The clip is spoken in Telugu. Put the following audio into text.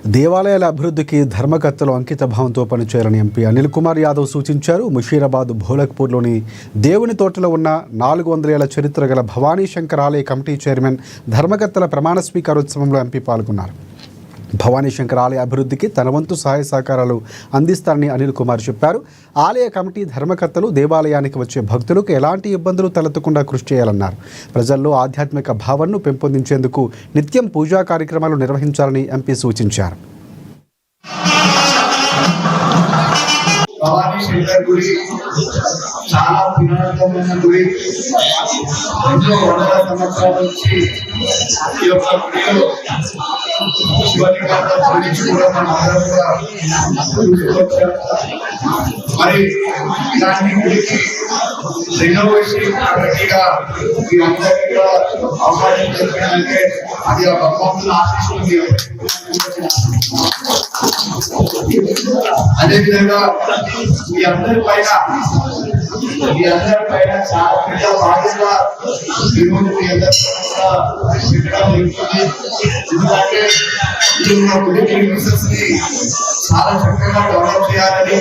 దేవాలయాల అభివృద్ధికి ధర్మకర్తలు అంకిత భావంతో పనిచేయాలని ఎంపీ అనిల్ కుమార్ యాదవ్ సూచించారు. ముషీరాబాద్ భోలక్పూర్లోని దేవుని తోటలో ఉన్న 400 ఏళ్ల చరిత్ర గల భవానీ శంకర్ ఆలయ కమిటీ చైర్మన్ ధర్మకర్తల ప్రమాణ స్వీకారోత్సవంలో ఎంపీ పాల్గొన్నారు. భవానీ శంకర్ ఆలయ అభివృద్ధికి తన వంతు సహాయ సహకారాలు అందిస్తారని అనిల్ కుమార్ చెప్పారు. ఆలయ కమిటీ ధర్మకర్తలు దేవాలయానికి వచ్చే భక్తులకు ఎలాంటి ఇబ్బందులు తలెత్తకుండా కృషి చేయాలన్నారు. ప్రజల్లో ఆధ్యాత్మిక భావనను పెంపొందించేందుకు నిత్యం పూజా కార్యక్రమాలు నిర్వహించాలని ఎంపీ సూచించారు. భవానీ శంకర్ గుడి చాలా పురాతనమైన గుడి. ఎన్నో వందల సంవత్సరాల నుంచి ఈ యొక్క గుడిలో శివలింగంగా గురించి కూడా మన అందరం కూడా చూసుకోవచ్చారు. మరి ఇలాంటి గుడికి రెనోవేషన్ గట్టిగా మీ అందరికీ కూడా అవకాశం దొరికిందంటే అది ఆ భగవంతుని ఆశిస్తుంది. అదేవిధంగా మీ అందరి పైన చాలా పెద్ద బాధ్యత ఈరోజు మీ అందరి పెట్టడం జరుగుతుంది. ఎందుకంటే ఈ బిజినెస్ ని చాలా చక్కగా డెవలప్ చేయాలని